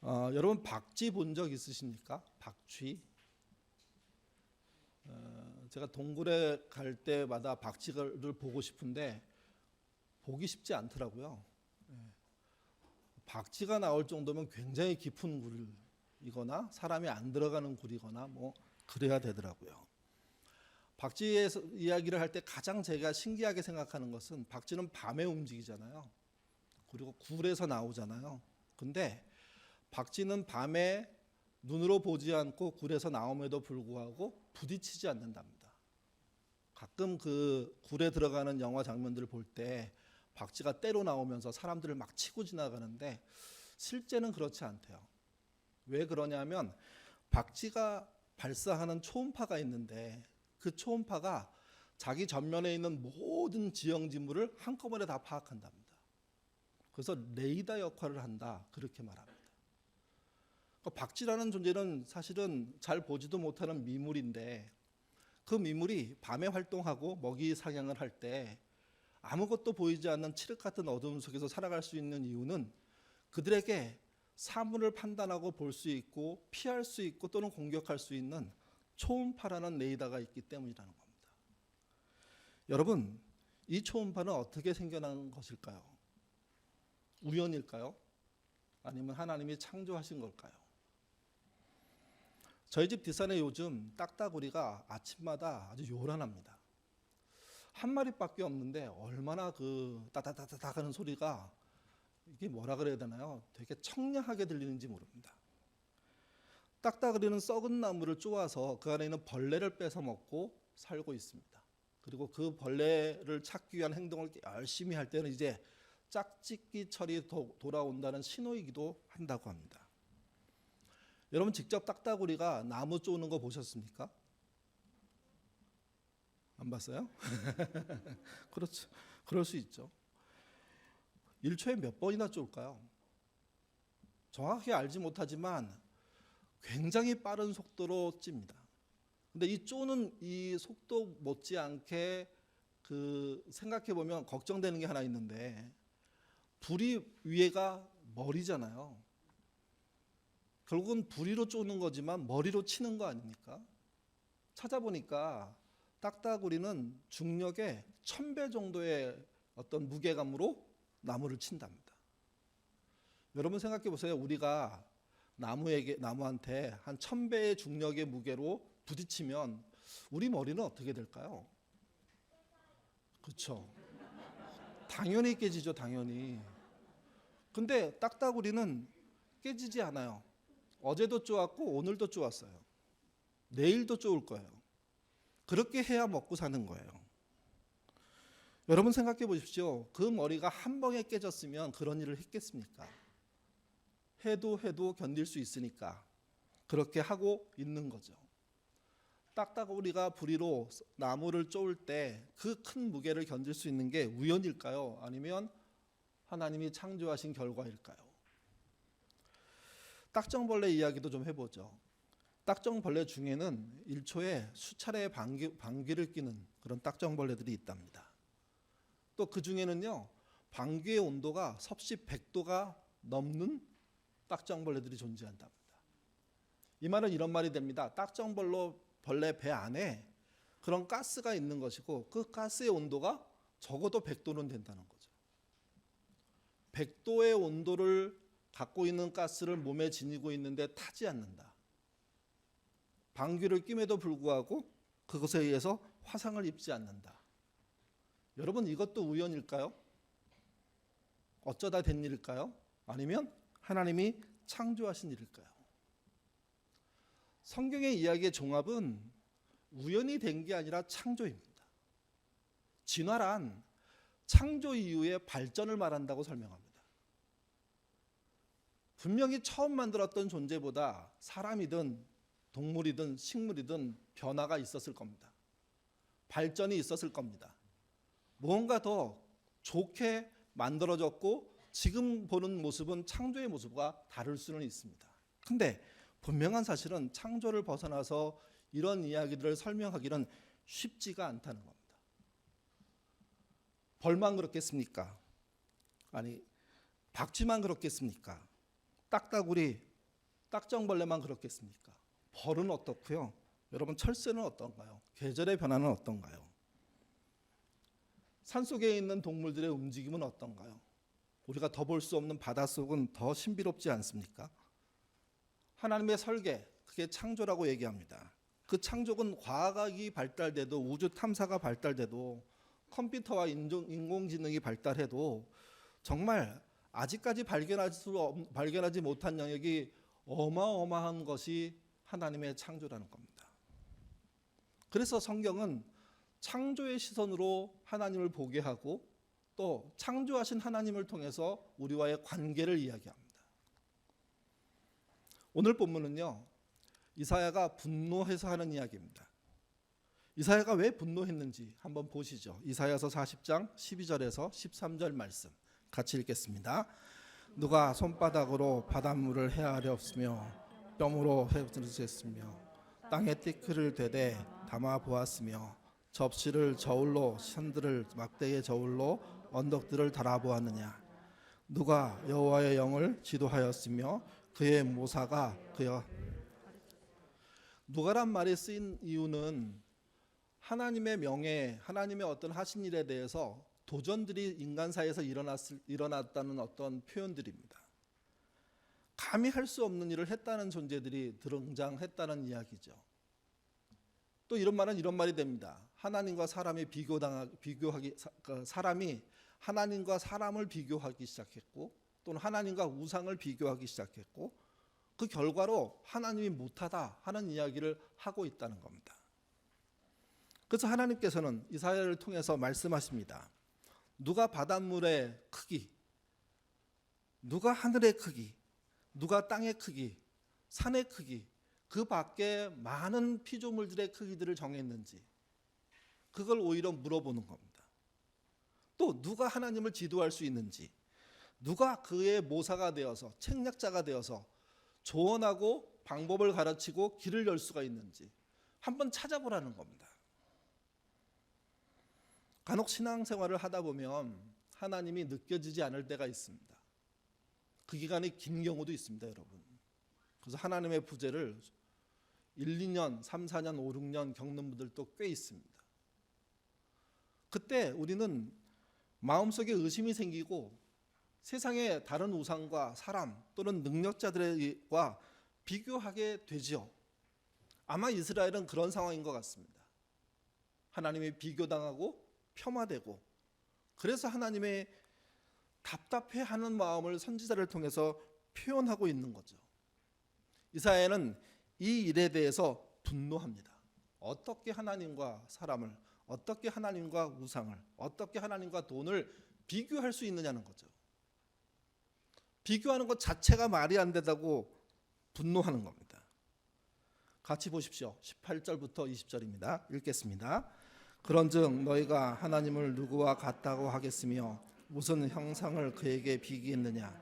여러분 박쥐 본 적 있으십니까? 박쥐. 제가 동굴에 갈 때마다 박쥐를 보고 싶은데 보기 쉽지 않더라고요. 박쥐가 나올 정도면 굉장히 깊은 굴이거나 사람이 안 들어가는 굴이거나 뭐 그래야 되더라고요. 박쥐의 이야기를 할 때 가장 제가 신기하게 생각하는 것은 박쥐는 밤에 움직이잖아요. 그리고 굴에서 나오잖아요. 근데 박쥐는 밤에 눈으로 보지 않고 굴에서 나옴에도 불구하고 부딪히지 않는답니다. 가끔 그 굴에 들어가는 영화 장면들을 볼 때 박쥐가 떼로 나오면서 사람들을 막 치고 지나가는데 실제는 그렇지 않대요. 왜 그러냐면 박쥐가 발사하는 초음파가 있는데 그 초음파가 자기 전면에 있는 모든 지형 지물을 한꺼번에 다 파악한답니다. 그래서 레이더 역할을 한다 그렇게 말합니다. 박쥐라는 존재는 사실은 잘 보지도 못하는 미물인데 그 미물이 밤에 활동하고 먹이 사냥을 할 때 아무것도 보이지 않는 칠흑 같은 어둠 속에서 살아갈 수 있는 이유는 그들에게 사물을 판단하고 볼 수 있고 피할 수 있고 또는 공격할 수 있는 초음파라는 레이더가 있기 때문이라는 겁니다. 여러분, 이 초음파는 어떻게 생겨난 것일까요? 우연일까요? 아니면 하나님이 창조하신 걸까요? 저희 집 뒷산에 요즘 딱따구리가 아침마다 아주 요란합니다. 한 마리밖에 없는데 얼마나 그 따다다다다 하는 소리가 이게 뭐라 그래야 되나요? 되게 청량하게 들리는지 모릅니다. 딱따구리는 썩은 나무를 쪼아서 그 안에 있는 벌레를 뺏어 먹고 살고 있습니다. 그리고 그 벌레를 찾기 위한 행동을 열심히 할 때는 이제 짝짓기철이 돌아온다는 신호이기도 한다고 합니다. 여러분 직접 딱따구리가 나무 쪼는 거 보셨습니까? 안 봤어요? 그렇죠. 그럴 수 있죠. 1초에 몇 번이나 쫄까요? 정확히 알지 못하지만 굉장히 빠른 속도로 찝니다. 근데 이 쪼는 이 속도 못지않게 생각해 보면 걱정되는 게 하나 있는데 부리 위에가 머리잖아요. 결국은 부리로 쪼는 거지만 머리로 치는 거 아닙니까? 찾아보니까 딱따구리는 중력의 1000배 정도의 어떤 무게감으로 나무를 친답니다. 여러분 생각해 보세요. 우리가 나무한테 한 1000배의 중력의 무게로 부딪히면 우리 머리는 어떻게 될까요? 그렇죠. 당연히 깨지죠, 당연히. 근데 딱따구리는 깨지지 않아요. 어제도 쪼았고 오늘도 쪼았어요. 내일도 쪼을 거예요. 그렇게 해야 먹고 사는 거예요. 여러분 생각해 보십시오. 그 머리가 한 방에 깨졌으면 그런 일을 했겠습니까? 해도 견딜 수 있으니까 그렇게 하고 있는 거죠. 딱따구리가 부리로 나무를 쪼을 때 그 큰 무게를 견딜 수 있는 게 우연일까요? 아니면 하나님이 창조하신 결과일까요? 딱정벌레 이야기도 좀 해보죠. 딱정벌레 중에는 1초에 수차례의 방귀를 뀌는 그런 딱정벌레들이 있답니다. 또 그 중에는요, 방귀의 온도가 섭씨 100도가 넘는 딱정벌레들이 존재한답니다. 이 말은 이런 말이 됩니다. 딱정벌레 배 안에 그런 가스가 있는 것이고 그 가스의 온도가 적어도 100도는 된다는 거죠. 100도의 온도를 갖고 있는 가스를 몸에 지니고 있는데 타지 않는다. 방귀를 낌에도 불구하고 그것에 의해서 화상을 입지 않는다. 여러분 이것도 우연일까요? 어쩌다 된 일일까요? 아니면 하나님이 창조하신 일일까요? 성경의 이야기의 종합은 우연이 된 게 아니라 창조입니다. 진화란 창조 이후의 발전을 말한다고 설명합니다. 분명히 처음 만들었던 존재보다 사람이든 동물이든 식물이든 변화가 있었을 겁니다. 발전이 있었을 겁니다. 무언가 더 좋게 만들어졌고 지금 보는 모습은 창조의 모습과 다를 수는 있습니다. 근데 분명한 사실은 창조를 벗어나서 이런 이야기들을 설명하기는 쉽지가 않다는 겁니다. 벌만 그렇겠습니까? 아니, 박쥐만 그렇겠습니까? 딱따구리, 딱정벌레만 그렇겠습니까? 벌은 어떻고요? 여러분 철새는 어떤가요? 계절의 변화는 어떤가요? 산속에 있는 동물들의 움직임은 어떤가요? 우리가 더 볼 수 없는 바닷속은 더 신비롭지 않습니까? 하나님의 설계, 그게 창조라고 얘기합니다. 그 창조는 과학이 발달돼도 우주 탐사가 발달돼도 컴퓨터와 인공지능이 발달해도 정말 아직까지 발견하지 못한 영역이 어마어마한 것이 하나님의 창조라는 겁니다. 그래서 성경은 창조의 시선으로 하나님을 보게 하고 또 창조하신 하나님을 통해서 우리와의 관계를 이야기합니다. 오늘 본문은요, 이사야가 분노해서 하는 이야기입니다. 이사야가 왜 분노했는지 한번 보시죠. 이사야서 40장 12절에서 13절 말씀 같이 읽겠습니다. 누가 손바닥으로 바닷물을 헤아렸으며 뼘으로 헤엄쳤으며 땅에 티끌을 되되 담아 보았으며 접시를 저울로 산들을 막대의 저울로 언덕들을 달아보았느냐. 누가 여호와의 영을 지도하였으며 그의 모사가 그여. 누가란 말이 쓰인 이유는 하나님의 명예, 하나님의 어떤 하신 일에 대해서 도전들이 인간 사이에서 일어났다는 어떤 표현들입니다. 감히 할 수 없는 일을 했다는 존재들이 등장했다는 이야기죠. 또 이런 말이 됩니다. 하나님과 사람이 사람이 하나님과 사람을 비교하기 시작했고 또는 하나님과 우상을 비교하기 시작했고 그 결과로 하나님이 못하다 하는 이야기를 하고 있다는 겁니다. 그래서 하나님께서는 이사야를 통해서 말씀하십니다. 누가 바닷물의 크기, 누가 하늘의 크기, 누가 땅의 크기, 산의 크기, 그 밖에 많은 피조물들의 크기들을 정했는지 그걸 오히려 물어보는 겁니다. 또 누가 하나님을 지도할 수 있는지, 누가 그의 모사가 되어서 책략자가 되어서 조언하고 방법을 가르치고 길을 열 수가 있는지 한번 찾아보라는 겁니다. 간혹 신앙생활을 하다 보면 하나님이 느껴지지 않을 때가 있습니다. 그 기간이 긴 경우도 있습니다, 여러분. 그래서 하나님의 부재를 1, 2년, 3, 4년, 5, 6년 겪는 분들도 꽤 있습니다. 그때 우리는 마음속에 의심이 생기고 세상의 다른 우상과 사람 또는 능력자들과 비교하게 되지요. 아마 이스라엘은 그런 상황인 것 같습니다. 하나님이 비교당하고 폄하되고 그래서 하나님의 답답해하는 마음을 선지자를 통해서 표현하고 있는 거죠. 이사야는 이 일에 대해서 분노합니다. 어떻게 하나님과 사람을, 어떻게 하나님과 우상을, 어떻게 하나님과 돈을 비교할 수 있느냐는 거죠. 비교하는 것 자체가 말이 안 된다고 분노하는 겁니다. 같이 보십시오. 18절부터 20절입니다. 읽겠습니다. 그런즉 너희가 하나님을 누구와 같다고 하겠으며 무슨 형상을 그에게 비기겠느냐.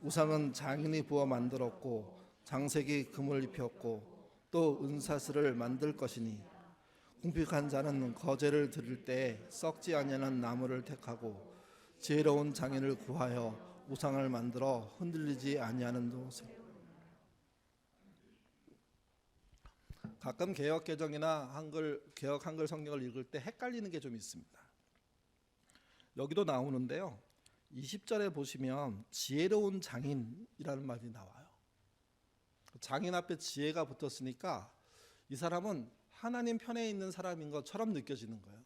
우상은 장인이 부어 만들었고 장색이 금을 입혔고 또 은사슬을 만들 것이니 궁핍한 자는 거제를 드릴 때 썩지 아니하는 나무를 택하고 지혜로운 장인을 구하여 우상을 만들어 흔들리지 아니하는 곳에. 가끔 개역 한글 성경을 읽을 때 헷갈리는 게 좀 있습니다. 여기도 나오는데요. 20절에 보시면 지혜로운 장인이라는 말이 나와요. 장인 앞에 지혜가 붙었으니까 이 사람은 하나님 편에 있는 사람인 것처럼 느껴지는 거예요.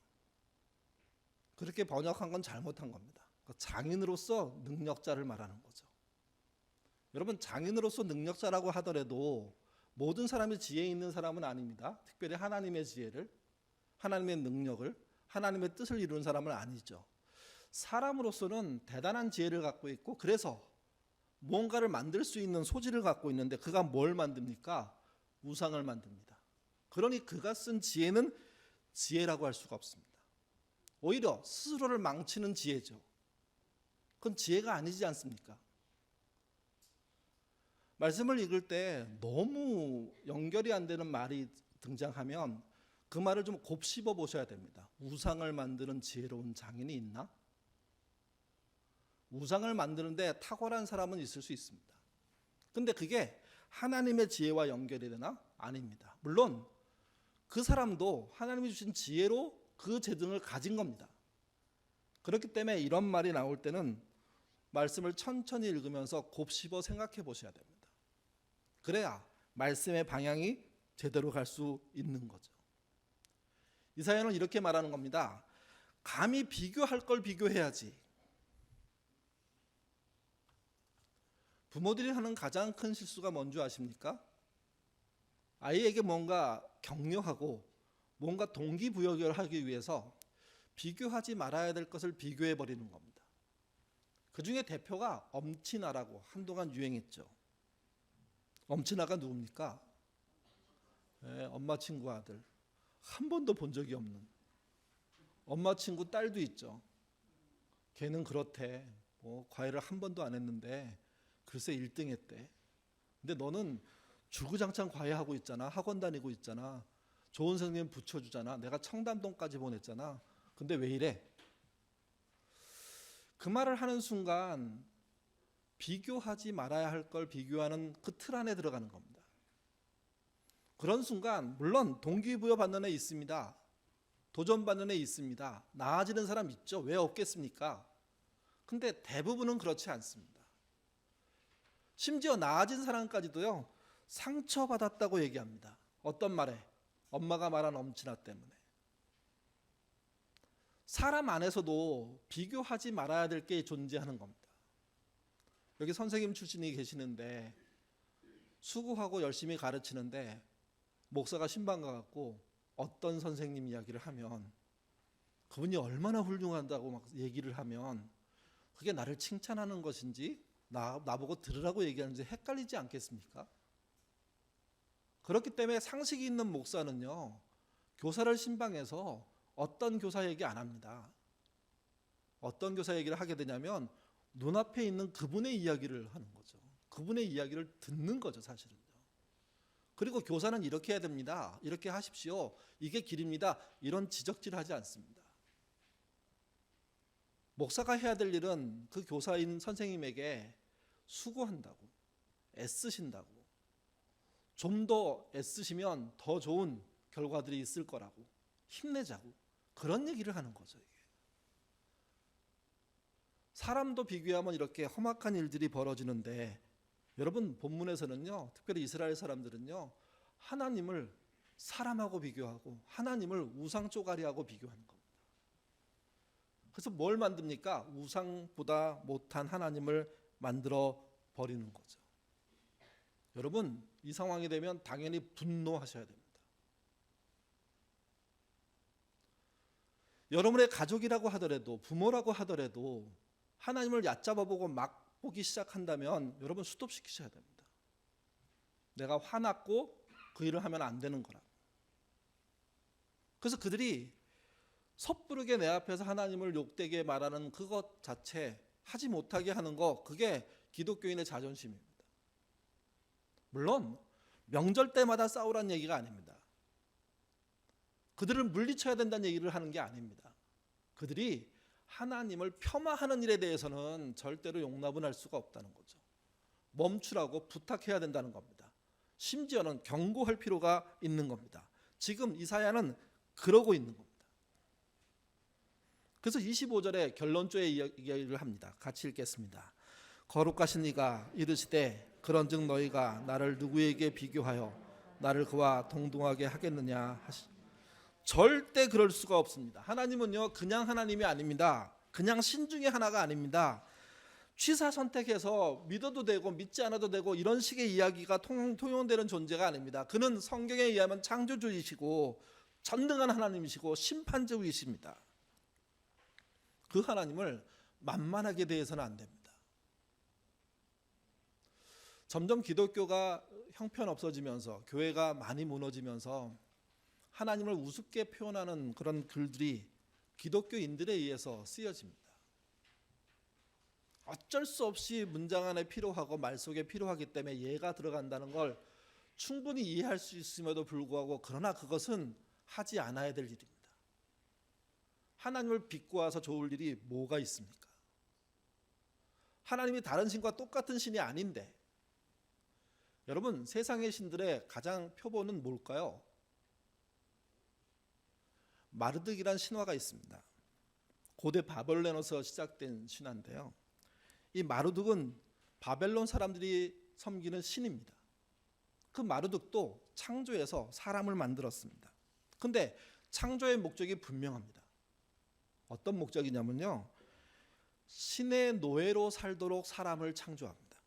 그렇게 번역한 건 잘못한 겁니다. 장인으로서 능력자를 말하는 거죠. 여러분, 장인으로서 능력자라고 하더라도 모든 사람이 지혜 있는 사람은 아닙니다. 특별히 하나님의 지혜를, 하나님의 능력을, 하나님의 뜻을 이루는 사람은 아니죠. 사람으로서는 대단한 지혜를 갖고 있고 그래서 뭔가를 만들 수 있는 소질을 갖고 있는데 그가 뭘 만듭니까? 우상을 만듭니다. 그러니 그가 쓴 지혜는 지혜라고 할 수가 없습니다. 오히려 스스로를 망치는 지혜죠. 그건 지혜가 아니지 않습니까? 말씀을 읽을 때 너무 연결이 안 되는 말이 등장하면 그 말을 좀 곱씹어 보셔야 됩니다. 우상을 만드는 지혜로운 장인이 있나? 우상을 만드는데 탁월한 사람은 있을 수 있습니다. 근데 그게 하나님의 지혜와 연결이 되나? 아닙니다. 물론 그 사람도 하나님이 주신 지혜로 그 재능을 가진 겁니다. 그렇기 때문에 이런 말이 나올 때는 말씀을 천천히 읽으면서 곱씹어 생각해 보셔야 됩니다. 그래야 말씀의 방향이 제대로 갈 수 있는 거죠. 이사야는 이렇게 말하는 겁니다. 감히 비교할 걸 비교해야지. 부모들이 하는 가장 큰 실수가 뭔지 아십니까? 아이에게 뭔가 격려하고 뭔가 동기부여를 하기 위해서 비교하지 말아야 될 것을 비교해 버리는 겁니다. 그 중에 대표가 엄친아라고 한동안 유행했죠. 엄친아가 누굽니까? 네, 엄마 친구 아들. 한 번도 본 적이 없는. 엄마 친구 딸도 있죠. 걔는 그렇대. 뭐 과외를 한 번도 안 했는데 글쎄 1등 했대. 근데 너는 주구장창 과외하고 있잖아. 학원 다니고 있잖아. 좋은 선생님 붙여주잖아. 내가 청담동까지 보냈잖아. 근데 왜 이래? 그 말을 하는 순간 비교하지 말아야 할 걸 비교하는 그 틀 안에 들어가는 겁니다. 그런 순간 물론 동기부여 받는 애 있습니다. 도전받는 애 있습니다. 나아지는 사람 있죠. 왜 없겠습니까? 근데 대부분은 그렇지 않습니다. 심지어 나아진 사람까지도요. 상처받았다고 얘기합니다. 어떤 말에? 엄마가 말한 엄친아 때문에. 사람 안에서도 비교하지 말아야 될 게 존재하는 겁니다. 여기 선생님 출신이 계시는데 수고하고 열심히 가르치는데 목사가 신방 가갖고 어떤 선생님 이야기를 하면 그분이 얼마나 훌륭하다고 막 얘기를 하면 그게 나를 칭찬하는 것인지 나보고 들으라고 얘기하는지 헷갈리지 않겠습니까? 그렇기 때문에 상식이 있는 목사는요. 교사를 신방해서 어떤 교사 얘기 안 합니다. 어떤 교사 얘기를 하게 되냐면 눈앞에 있는 그분의 이야기를 하는 거죠. 그분의 이야기를 듣는 거죠, 사실은요. 그리고 교사는 이렇게 해야 됩니다. 이렇게 하십시오. 이게 길입니다. 이런 지적질을 하지 않습니다. 목사가 해야 될 일은 그 교사인 선생님에게 수고한다고, 애쓰신다고, 좀 더 애쓰시면 더 좋은 결과들이 있을 거라고, 힘내자고, 그런 얘기를 하는 거죠. 이게. 사람도 비교하면 이렇게 험악한 일들이 벌어지는데 여러분 본문에서는요, 특별히 이스라엘 사람들은요, 하나님을 사람하고 비교하고 하나님을 우상 쪼가리하고 비교하는 겁니다. 그래서 뭘 만듭니까? 우상보다 못한 하나님을 만들어 버리는 거죠. 여러분 이 상황이 되면 당연히 분노하셔야 됩니다. 여러분의 가족이라고 하더라도 부모라고 하더라도 하나님을 얕잡아보고 막 보기 시작한다면 여러분 스톱시키셔야 됩니다. 내가 화났고 그 일을 하면 안 되는 거라. 그래서 그들이 섣부르게 내 앞에서 하나님을 욕되게 말하는 그것 자체 하지 못하게 하는 거, 그게 기독교인의 자존심입니다. 물론 명절 때마다 싸우란 얘기가 아닙니다. 그들을 물리쳐야 된다는 얘기를 하는 게 아닙니다. 그들이 하나님을 폄하하는 일에 대해서는 절대로 용납은 할 수가 없다는 거죠. 멈추라고 부탁해야 된다는 겁니다. 심지어는 경고할 필요가 있는 겁니다. 지금 이사야는 그러고 있는 겁니다. 그래서 25절에 결론조의 이야기를 합니다. 같이 읽겠습니다. 거룩하신 이가 이르시되 그런즉 너희가 나를 누구에게 비교하여 나를 그와 동등하게 하겠느냐 하시. 절대 그럴 수가 없습니다. 하나님은요 그냥 하나님이 아닙니다. 그냥 신 중에 하나가 아닙니다. 취사 선택해서 믿어도 되고 믿지 않아도 되고 이런 식의 이야기가 통용되는 존재가 아닙니다. 그는 성경에 의하면 창조주이시고 전능한 하나님이시고 심판주이십니다. 그 하나님을 만만하게 대해서는 안 됩니다. 점점 기독교가 형편없어지면서 교회가 많이 무너지면서 하나님을 우습게 표현하는 그런 글들이 기독교인들에 의해서 쓰여집니다. 어쩔 수 없이 문장 안에 필요하고 말 속에 필요하기 때문에 예가 들어간다는 걸 충분히 이해할 수 있음에도 불구하고 그러나 그것은 하지 않아야 될 일입니다. 하나님을 비꼬아서 좋을 일이 뭐가 있습니까? 하나님이 다른 신과 똑같은 신이 아닌데 여러분, 세상의 신들의 가장 표본은 뭘까요? 마르득이란 신화가 있습니다. 고대 바벨론에서 시작된 신화인데요. 이 마르둑은 바벨론 사람들이 섬기는 신입니다. 그 마르둑도 창조해서 사람을 만들었습니다. 근데 창조의 목적이 분명합니다. 어떤 목적이냐면요, 신의 노예로 살도록 사람을 창조합니다.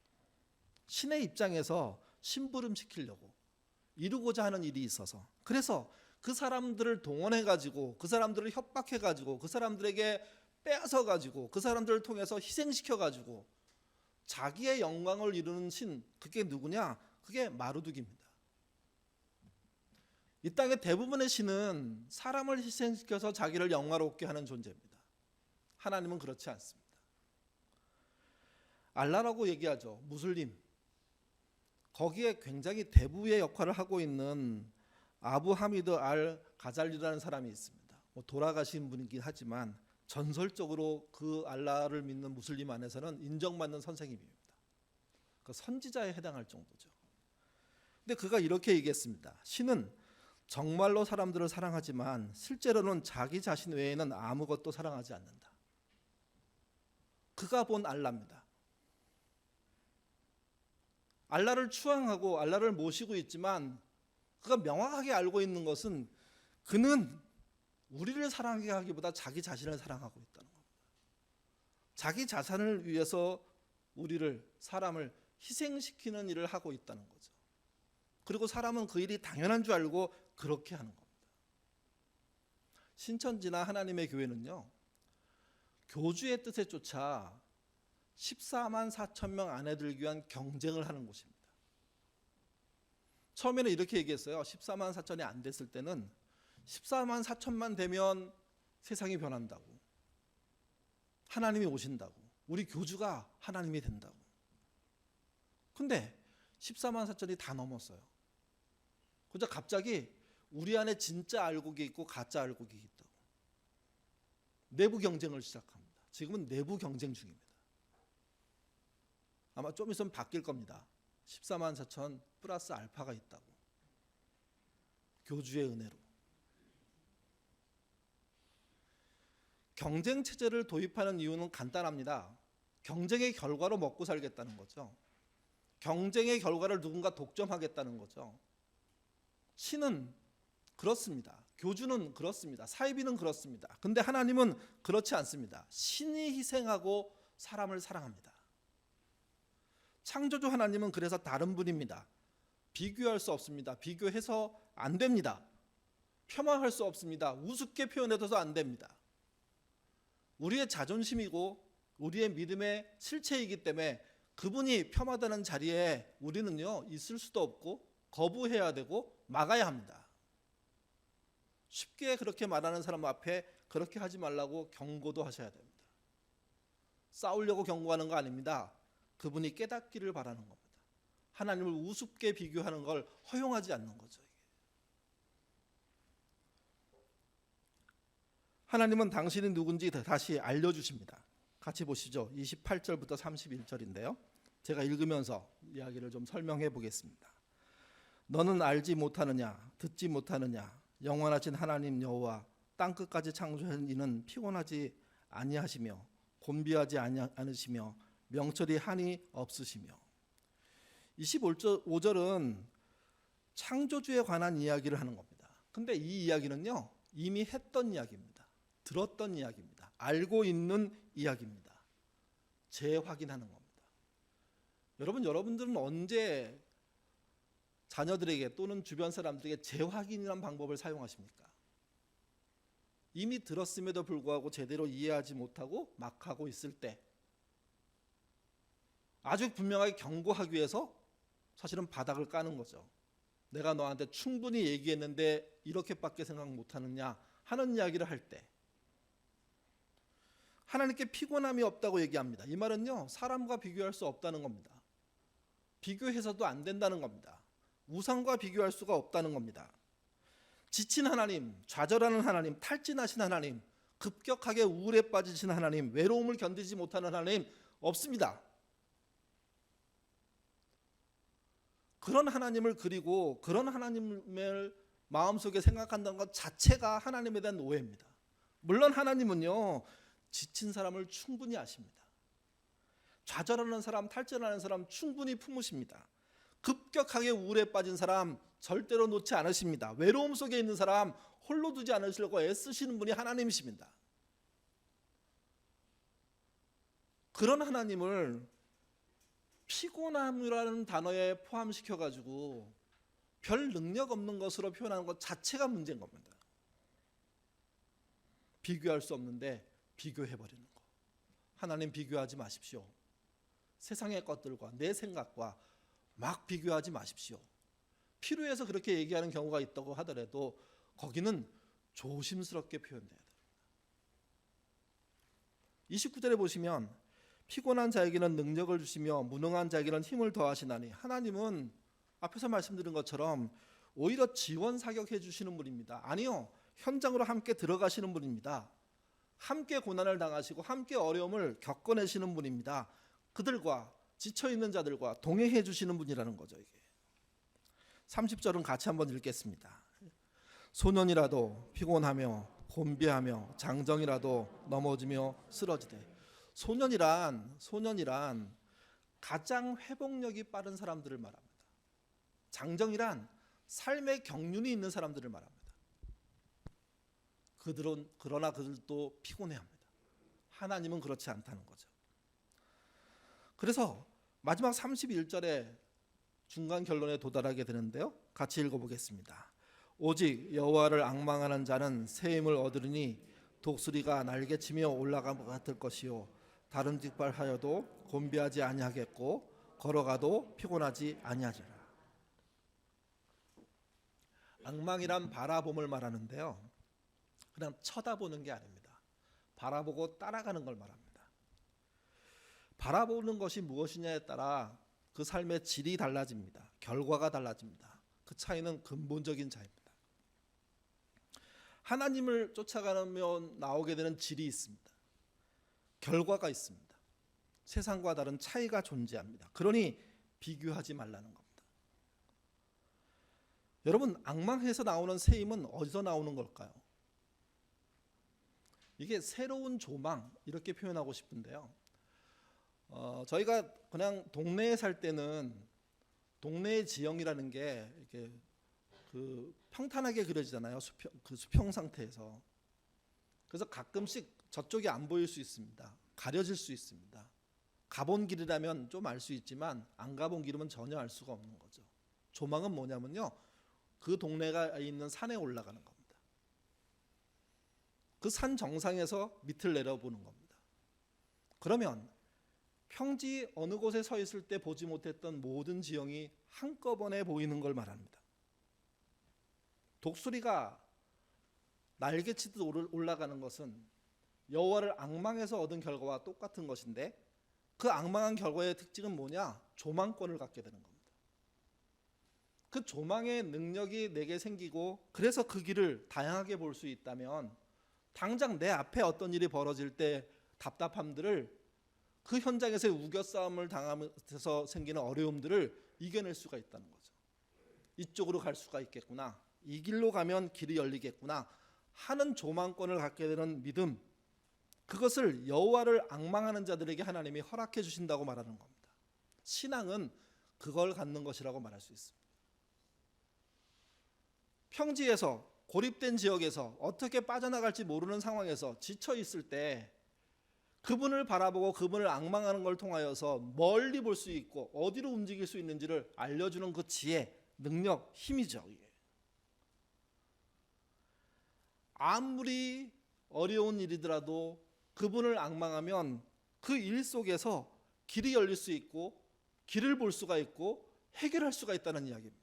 신의 입장에서 심부름시키려고 이루고자 하는 일이 있어서, 그래서 그 사람들을 동원해가지고, 그 사람들을 협박해가지고, 그 사람들에게 빼앗아가지고, 그 사람들을 통해서 희생시켜가지고 자기의 영광을 이루는 신, 그게 누구냐? 그게 마르둑입니다. 이 땅의 대부분의 신은 사람을 희생시켜서 자기를 영화롭게 하는 존재입니다. 하나님은 그렇지 않습니다. 알라라고 얘기하죠. 무슬림. 거기에 굉장히 대부의 역할을 하고 있는 아부 하미드 알 가잘리라는 사람이 있습니다. 돌아가신 분이긴 하지만 전설적으로 그 알라를 믿는 무슬림 안에서는 인정받는 선생님입니다. 그 선지자에 해당할 정도죠. 근데 그가 이렇게 얘기했습니다. 신은 정말로 사람들을 사랑하지만 실제로는 자기 자신 외에는 아무것도 사랑하지 않는다. 그가 본 알라입니다. 알라를 추앙하고 알라를 모시고 있지만 그가 명확하게 알고 있는 것은 그는 우리를 사랑하게 하기보다 자기 자신을 사랑하고 있다는 겁니다. 자기 자산을 위해서 우리를, 사람을 희생시키는 일을 하고 있다는 거죠. 그리고 사람은 그 일이 당연한 줄 알고 그렇게 하는 겁니다. 신천지나 하나님의 교회는요, 교주의 뜻에 쫓아 14만 4천 명 안에 들기 위한 경쟁을 하는 곳입니다. 처음에는 이렇게 얘기했어요. 14만 4천이 안 됐을 때는 14만 4천만 되면 세상이 변한다고, 하나님이 오신다고, 우리 교주가 하나님이 된다고. 근데 14만 4천이 다 넘었어요. 그래서 갑자기 우리 안에 진짜 알곡이 있고 가짜 알곡이 있다고, 내부 경쟁을 시작합니다. 지금은 내부 경쟁 중입니다. 아마 좀 있으면 바뀔 겁니다. 14만 4천 플러스 알파가 있다고, 교주의 은혜로. 경쟁 체제를 도입하는 이유는 간단합니다. 경쟁의 결과로 먹고 살겠다는 거죠. 경쟁의 결과를 누군가 독점하겠다는 거죠. 신은 그렇습니다. 교주는 그렇습니다. 사이비는 그렇습니다. 근데 하나님은 그렇지 않습니다. 신이 희생하고 사람을 사랑합니다. 창조주 하나님은 그래서 다른 분입니다. 비교할 수 없습니다. 비교해서 안 됩니다. 폄하할 수 없습니다. 우습게 표현해서도 안 됩니다. 우리의 자존심이고 우리의 믿음의 실체이기 때문에 그분이 폄하되는 자리에 우리는요, 있을 수도 없고 거부해야 되고 막아야 합니다. 쉽게 그렇게 말하는 사람 앞에 그렇게 하지 말라고 경고도 하셔야 됩니다. 싸우려고 경고하는 거 아닙니다. 그분이 깨닫기를 바라는 겁니다. 하나님을 우습게 비교하는 걸 허용하지 않는 거죠. 이게. 하나님은 당신이 누군지 다시 알려주십니다. 같이 보시죠. 28절부터 31절인데요. 제가 읽으면서 이야기를 좀 설명해 보겠습니다. 너는 알지 못하느냐, 듣지 못하느냐, 영원하신 하나님 여호와 땅끝까지 창조한 이는 피곤하지 아니하시며 곤비하지 않으시며 명철이 한이 없으시며. 25절은 창조주에 관한 이야기를 하는 겁니다. 근데 이 이야기는요, 이미 했던 이야기입니다. 들었던 이야기입니다. 알고 있는 이야기입니다. 재확인하는 겁니다. 여러분들은 언제 자녀들에게 또는 주변 사람들에게 재확인이라는 방법을 사용하십니까? 이미 들었음에도 불구하고 제대로 이해하지 못하고 막 하고 있을 때, 아주 분명하게 경고하기 위해서 사실은 바닥을 까는 거죠. 내가 너한테 충분히 얘기했는데 이렇게밖에 생각 못하느냐 하는 이야기를 할 때, 하나님께 피곤함이 없다고 얘기합니다. 이 말은요, 사람과 비교할 수 없다는 겁니다. 비교해서도 안 된다는 겁니다. 우상과 비교할 수가 없다는 겁니다. 지친 하나님, 좌절하는 하나님, 탈진하신 하나님, 급격하게 우울에 빠지신 하나님, 외로움을 견디지 못하는 하나님 없습니다. 그런 하나님을 그리고 그런 하나님을 마음속에 생각한다는 것 자체가 하나님에 대한 오해입니다. 물론 하나님은요, 지친 사람을 충분히 아십니다. 좌절하는 사람, 탈전하는 사람 충분히 품으십니다. 급격하게 우울에 빠진 사람 절대로 놓지 않으십니다. 외로움 속에 있는 사람 홀로 두지 않으시려고 애쓰시는 분이 하나님이십니다. 그런 하나님을 피곤함이라는 단어에 포함시켜가지고 별 능력 없는 것으로 표현하는 것 자체가 문제인 겁니다. 비교할 수 없는데 비교해버리는 거. 하나님 비교하지 마십시오. 세상의 것들과 내 생각과 막 비교하지 마십시오. 필요해서 그렇게 얘기하는 경우가 있다고 하더라도 거기는 조심스럽게 표현돼야 됩니다. 29절에 보시면 피곤한 자에게는 능력을 주시며 무능한 자에게는 힘을 더하시나니, 하나님은 앞에서 말씀드린 것처럼 오히려 지원 사격해 주시는 분입니다. 아니요, 현장으로 함께 들어가시는 분입니다. 함께 고난을 당하시고 함께 어려움을 겪어내시는 분입니다. 그들과 지쳐있는 자들과 동행해 주시는 분이라는 거죠. 이게 30절은 같이 한번 읽겠습니다. 소년이라도 피곤하며 곤비하며 장정이라도 넘어지며 쓰러지되. 소년이란 가장 회복력이 빠른 사람들을 말합니다. 장정이란 삶의 경륜이 있는 사람들을 말합니다. 그러나 그들도 피곤해합니다. 하나님은 그렇지 않다는 거죠. 그래서 마지막 31절에 중간 결론에 도달하게 되는데요, 같이 읽어보겠습니다. 오직 여호와를 앙망하는 자는 새 힘을 얻으리니 독수리가 날개치며 올라감 같을 것이요 다른 직발하여도 곤비하지 아니하겠고 걸어가도 피곤하지 아니하리라. 앙망이란 바라봄을 말하는데요, 그냥 쳐다보는 게 아닙니다. 바라보고 따라가는 걸 말합니다. 바라보는 것이 무엇이냐에 따라 그 삶의 질이 달라집니다. 결과가 달라집니다. 그 차이는 근본적인 차이입니다. 하나님을 쫓아가면 나오게 되는 질이 있습니다. 결과가 있습니다. 세상과 다른 차이가 존재합니다. 그러니 비교하지 말라는 겁니다. 여러분, 앙망에서 나오는 새 힘은 어디서 나오는 걸까요? 이게 새로운 조망, 이렇게 표현하고 싶은데요, 저희가 그냥 동네에 살 때는 동네의 지형이라는 게 이렇게 평탄하게 그려지잖아요. 수평 상태에서. 그래서 가끔씩 저쪽이 안 보일 수 있습니다. 가려질 수 있습니다. 가본 길이라면 좀 알 수 있지만 안 가본 길이면 전혀 알 수가 없는 거죠. 조망은 뭐냐면요, 그 동네가 있는 산에 올라가는 겁니다. 그 산 정상에서 밑을 내려보는 겁니다. 그러면 평지 어느 곳에 서 있을 때 보지 못했던 모든 지형이 한꺼번에 보이는 걸 말합니다. 독수리가 날개치듯 올라가는 것은 여호와를 앙망해서 얻은 결과와 똑같은 것인데, 그 앙망한 결과의 특징은 뭐냐? 조망권을 갖게 되는 겁니다. 그 조망의 능력이 내게 생기고, 그래서 그 길을 다양하게 볼 수 있다면 당장 내 앞에 어떤 일이 벌어질 때 답답함들을, 그 현장에서의 우겨싸움을 당하면서 생기는 어려움들을 이겨낼 수가 있다는 거죠. 이쪽으로 갈 수가 있겠구나, 이 길로 가면 길이 열리겠구나 하는 조망권을 갖게 되는 믿음, 그것을 여호와를 앙망하는 자들에게 하나님이 허락해 주신다고 말하는 겁니다. 신앙은 그걸 갖는 것이라고 말할 수 있습니다. 평지에서 고립된 지역에서 어떻게 빠져나갈지 모르는 상황에서 지쳐 있을 때 그분을 바라보고 그분을 앙망하는 걸 통하여서 멀리 볼 수 있고 어디로 움직일 수 있는지를 알려주는 그 지혜, 능력, 힘이죠. 이게. 아무리 어려운 일이더라도 그분을 앙망하면 그 일 속에서 길이 열릴 수 있고 길을 볼 수가 있고 해결할 수가 있다는 이야기입니다.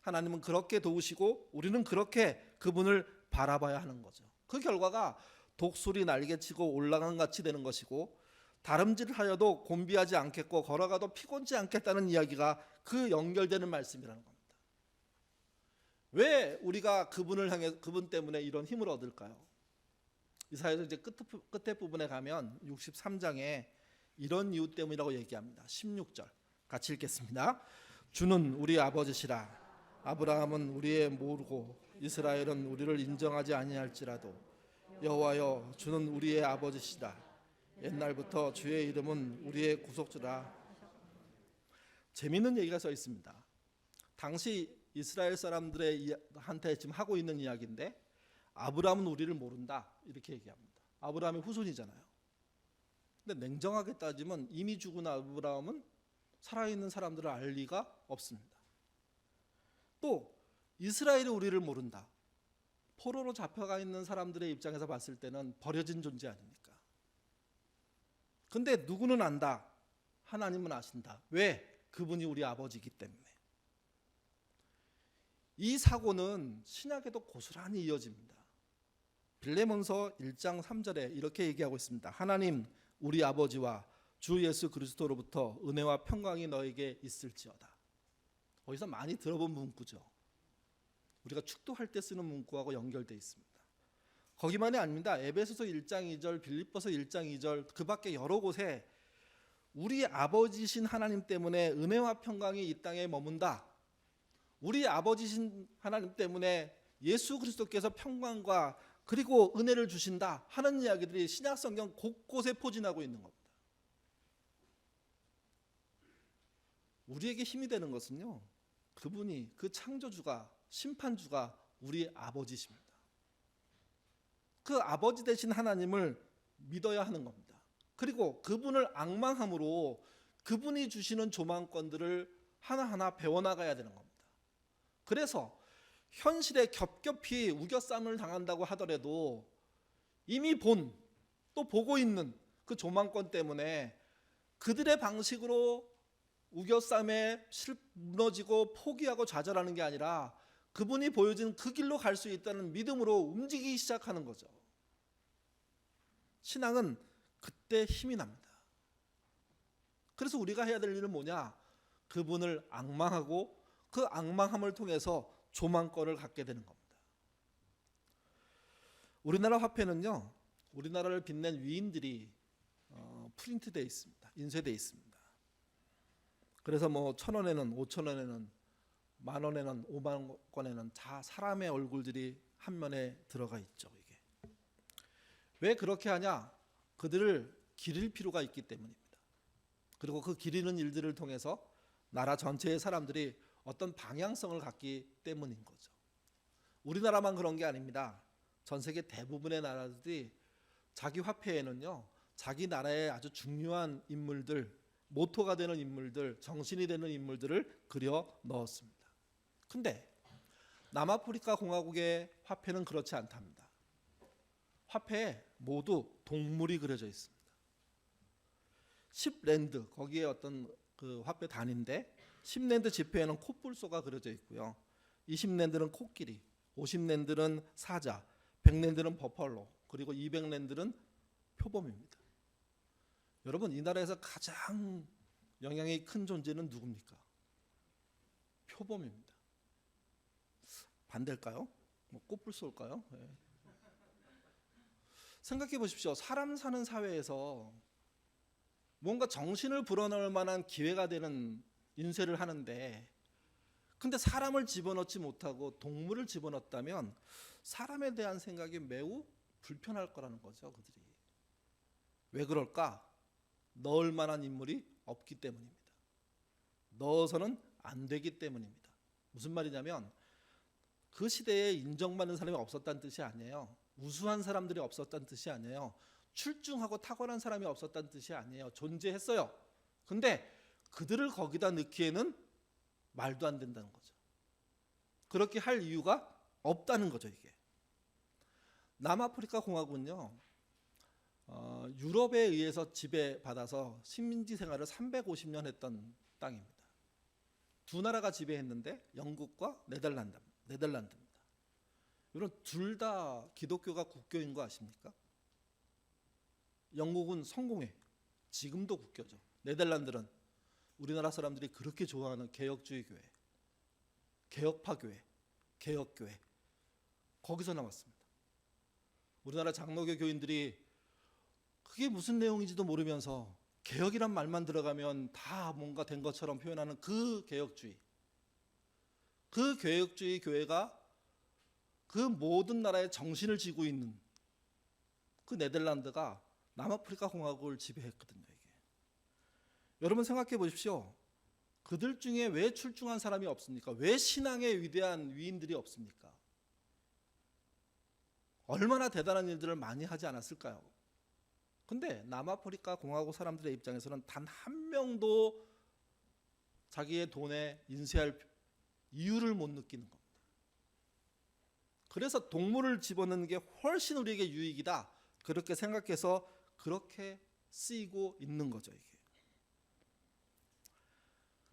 하나님은 그렇게 도우시고 우리는 그렇게 그분을 바라봐야 하는 거죠. 그 결과가 독수리 날개치고 올라간 같이 되는 것이고, 다름질하여도 곤비하지 않겠고 걸어가도 피곤치 않겠다는 이야기가 그 연결되는 말씀이라는 겁니다. 왜 우리가 그분을 향해, 그분 때문에 이런 힘을 얻을까요? 이사야서 이제 끝에 부분에 가면 63장에 이런 이유 때문이라고 얘기합니다. 16절 같이 읽겠습니다. 주는 우리 아버지시라. 아브라함은 우리의 모르고 이스라엘은 우리를 인정하지 아니할지라도 여호와여 주는 우리의 아버지시라. 옛날부터 주의 이름은 우리의 구속주라. 재미있는 얘기가 써 있습니다. 당시 이스라엘 사람들한테 지금 하고 있는 이야기인데 아브라함은 우리를 모른다 이렇게 얘기합니다. 아브라함의 후손이잖아요. 근데 냉정하게 따지면 이미 죽은 아브라함은 살아있는 사람들을 알 리가 없습니다. 또 이스라엘이 우리를 모른다. 포로로 잡혀가 있는 사람들의 입장에서 봤을 때는 버려진 존재 아닙니까? 근데 누구는 안다. 하나님은 아신다. 왜? 그분이 우리 아버지이기 때문에. 이 사고는 신약에도 고스란히 이어집니다. 빌레몬서 1장 3절에 이렇게 얘기하고 있습니다. 하나님 우리 아버지와 주 예수 그리스도로부터 은혜와 평강이 너에게 있을지어다. 어디서 많이 들어본 문구죠. 우리가 축도할 때 쓰는 문구하고 연결되어 있습니다. 거기만이 아닙니다. 에베소서 1장 2절, 빌립보서 1장 2절 그 밖에 여러 곳에 우리 아버지신 하나님 때문에 은혜와 평강이 이 땅에 머문다. 우리 아버지신 하나님 때문에 예수 그리스도께서 평강과 그리고 은혜를 주신다 하는 이야기들이 신약 성경 곳곳에 포진하고 있는 겁니다. 우리에게 힘이 되는 것은요, 그분이 그 창조주가 심판주가 우리 아버지십니다. 그 아버지 되신 하나님을 믿어야 하는 겁니다. 그리고 그분을 앙망함으로 그분이 주시는 조망권들을 하나하나 배워나가야 되는 겁니다. 그래서 현실에 겹겹이 우겨쌈을 당한다고 하더라도 이미 또 보고 있는 그 조망권 때문에 그들의 방식으로 우겨쌈에 무너지고 포기하고 좌절하는 게 아니라 그분이 보여준 그 길로 갈 수 있다는 믿음으로 움직이기 시작하는 거죠. 신앙은 그때 힘이 납니다. 그래서 우리가 해야 될 일은 뭐냐? 그분을 앙망하고 그 앙망함을 통해서 조망권을 갖게 되는 겁니다. 우리나라 화폐는요, 우리나라를 빛낸 위인들이 프린트되어 있습니다. 인쇄되어 있습니다. 그래서 뭐 1,000원에는 5,000원에는 10,000원에는 50,000원에는 다 사람의 얼굴들이 한 면에 들어가 있죠. 이게 왜 그렇게 하냐? 그들을 기릴 필요가 있기 때문입니다. 그리고 그 기리는 일들을 통해서 나라 전체의 사람들이 어떤 방향성을 갖기 때문인 거죠. 우리나라만 그런 게 아닙니다. 전 세계 대부분의 나라들이 자기 화폐에는요, 자기 나라의 아주 중요한 인물들, 모토가 되는 인물들, 정신이 되는 인물들을 그려 넣었습니다. 근데 남아프리카 공화국의 화폐는 그렇지 않답니다. 화폐에 모두 동물이 그려져 있습니다. 10랜드, 거기에 어떤 그 화폐 단인데 10랜드 지폐에는 코뿔소가 그려져 있고요. 20랜드는 코끼리, 50랜드는 사자, 100랜드는 버팔로, 그리고 200랜드는 표범입니다. 여러분, 이 나라에서 가장 영향이 큰 존재는 누굽니까? 표범입니다. 반대일까요? 뭐 코뿔소일까요? 네. 생각해 보십시오. 사람 사는 사회에서 뭔가 정신을 불어넣을 만한 기회가 되는 인쇄를 하는데, 근데 사람을 집어넣지 못하고 동물을 집어넣었다면 사람에 대한 생각이 매우 불편할 거라는 거죠. 그들이. 왜 그럴까? 넣을 만한 인물이 없기 때문입니다. 넣어서는 안 되기 때문입니다. 무슨 말이냐면 그 시대에 인정받는 사람이 없었다는 뜻이 아니에요. 우수한 사람들이 없었다는 뜻이 아니에요. 출중하고 탁월한 사람이 없었다는 뜻이 아니에요. 존재했어요. 근데 그들을 거기다 넣기에는 말도 안 된다는 거죠. 그렇게 할 이유가 없다는 거죠. 이게 남아프리카 공화국은요, 유럽에 의해서 지배받아서 식민지 생활을 350년 했던 땅입니다. 두 나라가 지배했는데 영국과 네덜란드입니다. 여러분, 둘 다 기독교가 국교인 거 아십니까? 영국은 성공해. 지금도 국교죠. 네덜란드는 우리나라 사람들이 그렇게 좋아하는 개혁주의 교회, 개혁파 교회, 개혁교회, 거기서 나왔습니다. 우리나라 장로교 교인들이 그게 무슨 내용인지도 모르면서 개혁이란 말만 들어가면 다 뭔가 된 것처럼 표현하는 그 개혁주의, 그 개혁주의 교회가 그 모든 나라의 정신을 쥐고 있는 그 네덜란드가 남아프리카 공화국을 지배했거든요. 이게. 여러분 생각해 보십시오. 그들 중에 왜 출중한 사람이 없습니까? 왜 신앙의 위대한 위인들이 없습니까? 얼마나 대단한 일들을 많이 하지 않았을까요? 근데 남아프리카 공화국 사람들의 입장에서는 단 한 명도 자기의 돈에 인쇄할 이유를 못 느끼는 겁니다. 그래서 동물을 집어넣는 게 훨씬 우리에게 유익이다. 그렇게 생각해서 그렇게 쓰이고 있는 거죠. 이게.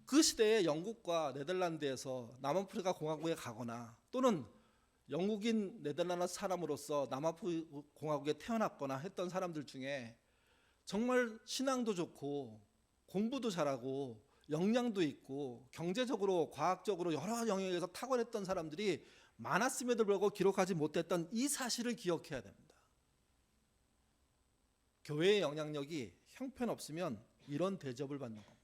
그 시대에 영국과 네덜란드에서 남아프리카 공화국에 가거나 또는 영국인 네덜란드 사람으로서 남아프리카 공화국에 태어났거나 했던 사람들 중에 정말 신앙도 좋고 공부도 잘하고 역량도 있고 경제적으로 과학적으로 여러 영역에서 탁월했던 사람들이 많았음에도 불구하고 기록하지 못했던 이 사실을 기억해야 됩니다. 교회의 영향력이 형편없으면 이런 대접을 받는 겁니다.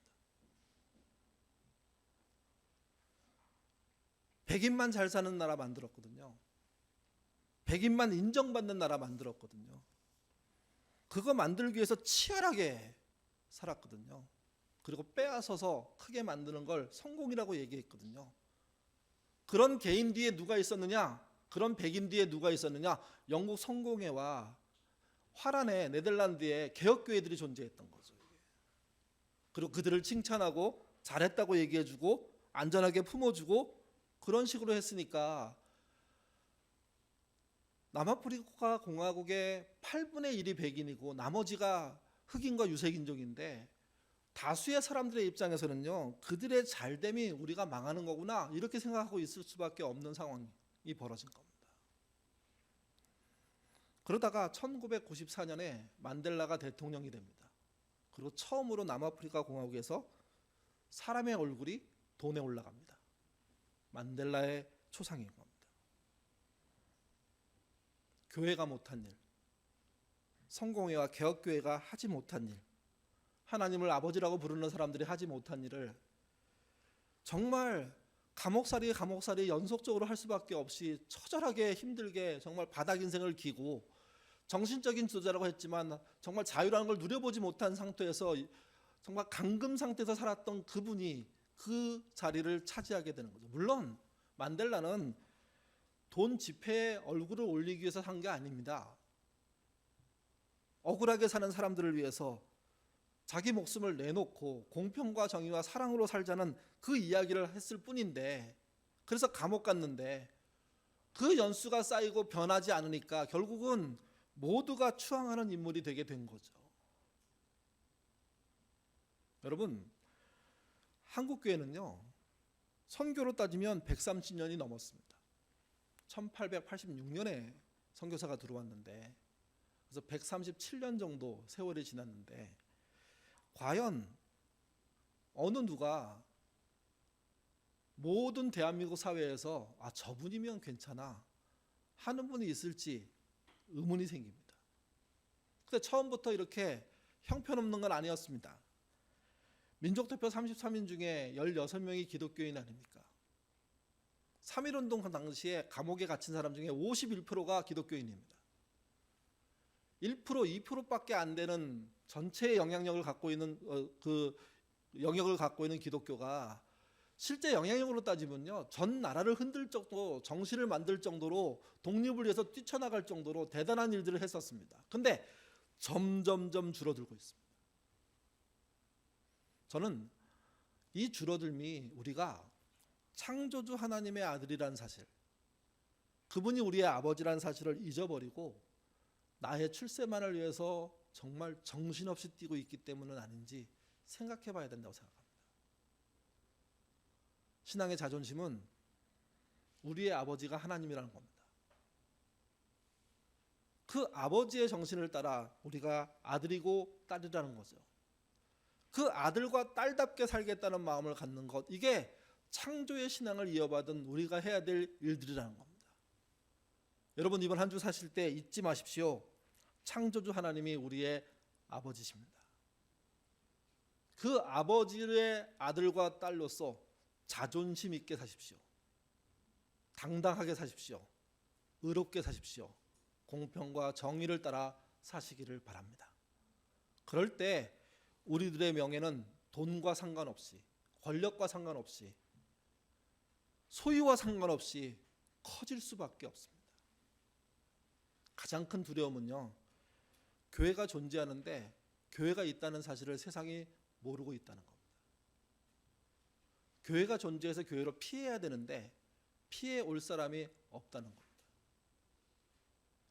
백인만 잘 사는 나라 만들었거든요. 백인만 인정받는 나라 만들었거든요. 그거 만들기 위해서 치열하게 살았거든요. 그리고 빼앗아서 크게 만드는 걸 성공이라고 얘기했거든요. 그런 개인 뒤에 누가 있었느냐? 그런 백인 뒤에 누가 있었느냐? 영국 성공회와 화란의 네덜란드의 개혁교회들이 존재했던 거죠. 그리고 그들을 칭찬하고 잘했다고 얘기해주고 안전하게 품어주고 그런 식으로 했으니까 남아프리카 공화국의 8분의 1이 백인이고 나머지가 흑인과 유색인종인데 다수의 사람들의 입장에서는요, 그들의 잘됨이 우리가 망하는 거구나 이렇게 생각하고 있을 수밖에 없는 상황이 벌어진 겁니다. 그러다가 1994년에 만델라가 대통령이 됩니다. 그리고 처음으로 남아프리카 공화국에서 사람의 얼굴이 돈에 올라갑니다. 만델라의 초상인 겁니다. 교회가 못한 일, 성공회와 개혁교회가 하지 못한 일, 하나님을 아버지라고 부르는 사람들이 하지 못한 일을 정말 감옥살이 연속적으로 할 수밖에 없이 처절하게 힘들게 정말 바닥 인생을 기고 정신적인 지도자라고 했지만 정말 자유라는 걸 누려보지 못한 상태에서 정말 감금 상태에서 살았던 그분이 그 자리를 차지하게 되는 거죠. 물론 만델라는 돈 지폐에 얼굴을 올리기 위해서 산 게 아닙니다. 억울하게 사는 사람들을 위해서 자기 목숨을 내놓고 공평과 정의와 사랑으로 살자는 그 이야기를 했을 뿐인데, 그래서 감옥 갔는데 그 연수가 쌓이고 변하지 않으니까 결국은 모두가 추앙하는 인물이 되게 된 거죠. 여러분, 한국교회는요, 선교로 따지면 130년이 넘었습니다. 1886년에 선교사가 들어왔는데, 그래서 137년 정도 세월이 지났는데, 과연 어느 누가 모든 대한민국 사회에서 저분이면 괜찮아 하는 분이 있을지 의문이 생깁니다. 근데 처음부터 이렇게 형편없는 건 아니었습니다. 민족대표 33인 중에 16명이 기독교인 아닙니까? 3.1운동 당시에 감옥에 갇힌 사람 중에 51%가 기독교인입니다. 1%, 2%밖에 안 되는 전체의 영향력을 갖고 있는 그 영역을 갖고 있는 기독교가 실제 영향력으로 따지면요, 전 나라를 흔들 정도, 정신을 만들 정도로 독립을 위해서 뛰쳐나갈 정도로 대단한 일들을 했었습니다. 근데 점점점 줄어들고 있습니다. 저는 이 줄어들미 우리가 창조주 하나님의 아들이라는 사실, 그분이 우리의 아버지라는 사실을 잊어버리고 나의 출세만을 위해서 정말 정신없이 뛰고 있기 때문은 아닌지 생각해 봐야 된다고 생각합니다. 신앙의 자존심은 우리의 아버지가 하나님이라는 겁니다. 그 아버지의 정신을 따라 우리가 아들이고 딸이라는 거죠. 그 아들과 딸답게 살겠다는 마음을 갖는 것, 이게 창조의 신앙을 이어받은 우리가 해야 될 일들이라는 겁니다. 여러분, 이번 한 주 사실 때 잊지 마십시오. 창조주 하나님이 우리의 아버지십니다. 그 아버지의 아들과 딸로서 자존심 있게 사십시오. 당당하게 사십시오. 의롭게 사십시오. 공평과 정의를 따라 사시기를 바랍니다. 그럴 때 우리들의 명예는 돈과 상관없이, 권력과 상관없이, 소유와 상관없이 커질 수밖에 없습니다. 가장 큰 두려움은요, 교회가 존재하는데 교회가 있다는 사실을 세상이 모르고 있다는 겁니다. 교회가 존재해서 교회로 피해야 되는데 피해 올 사람이 없다는 겁니다.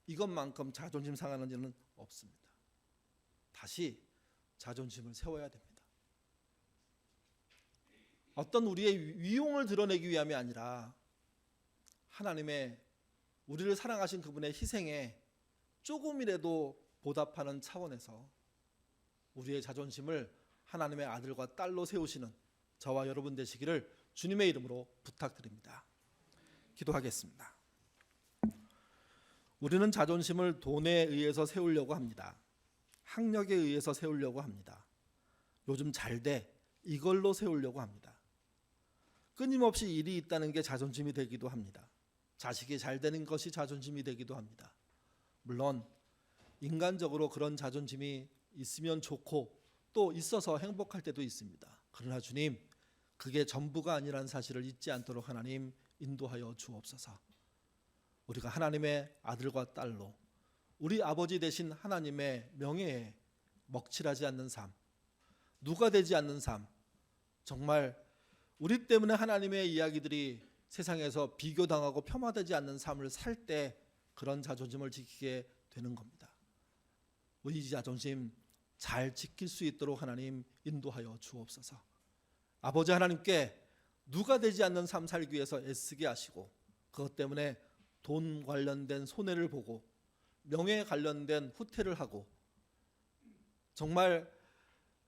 이것만큼 자존심 상하는 일은 없습니다. 다시 자존심을 세워야 됩니다. 어떤 우리의 위용을 드러내기 위함이 아니라 하나님의 우리를 사랑하신 그분의 희생에 조금이라도 보답하는 차원에서 우리의 자존심을 하나님의 아들과 딸로 세우시는 저와 여러분 되시기를 주님의 이름으로 부탁드립니다. 기도하겠습니다. 우리는 자존심을 돈에 의해서 세우려고 합니다. 학력에 의해서 세우려고 합니다. 요즘 잘 돼, 이걸로 세우려고 합니다. 끊임없이 일이 있다는 게 자존심이 되기도 합니다. 자식이 잘 되는 것이 자존심이 되기도 합니다. 물론 인간적으로 그런 자존심이 있으면 좋고 또 있어서 행복할 때도 있습니다. 그러나 주님, 그게 전부가 아니라는 사실을 잊지 않도록 하나님 인도하여 주옵소서. 우리가 하나님의 아들과 딸로 우리 아버지 되신 하나님의 명예에 먹칠하지 않는 삶, 누가 되지 않는 삶, 정말 우리 때문에 하나님의 이야기들이 세상에서 비교당하고 폄하되지 않는 삶을 살 때 그런 자존심을 지키게 되는 겁니다. 우리 자존심 잘 지킬 수 있도록 하나님 인도하여 주옵소서. 아버지 하나님께 누가 되지 않는 삶 살기 위해서 애쓰게 하시고 그것 때문에 돈 관련된 손해를 보고 명예에 관련된 후퇴를 하고 정말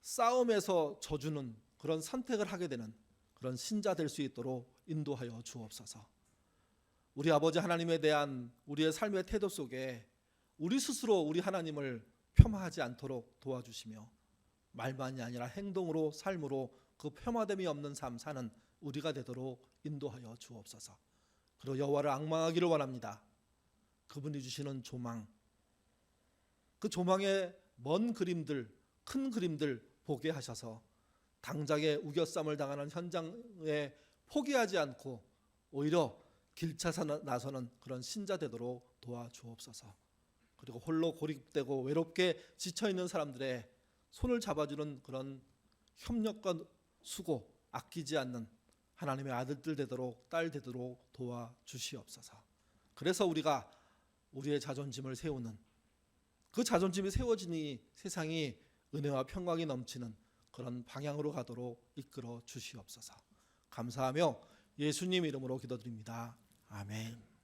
싸움에서 져주는 그런 선택을 하게 되는 그런 신자 될 수 있도록 인도하여 주옵소서. 우리 아버지 하나님에 대한 우리의 삶의 태도 속에 우리 스스로 우리 하나님을 폄하하지 않도록 도와주시며 말만이 아니라 행동으로 삶으로 그 폄하됨이 없는 삶 사는 우리가 되도록 인도하여 주옵소서. 그리고 여호와를 앙망하기를 원합니다. 그분이 주시는 조망, 그 조망의 먼 그림들, 큰 그림들 보게 하셔서 당장의 우겨쌈을 당하는 현장에 포기하지 않고 오히려 길찾아 나서는 그런 신자 되도록 도와주옵소서. 그리고 홀로 고립되고 외롭게 지쳐있는 사람들의 손을 잡아주는 그런 협력과 수고 아끼지 않는 하나님의 아들들 되도록 딸 되도록 도와주시옵소서. 그래서 우리가 우리의 자존심을 세우는 그 자존심이 세워지니 세상이 은혜와 평강이 넘치는 그런 방향으로 가도록 이끌어 주시옵소서. 감사하며 예수님 이름으로 기도드립니다. 아멘.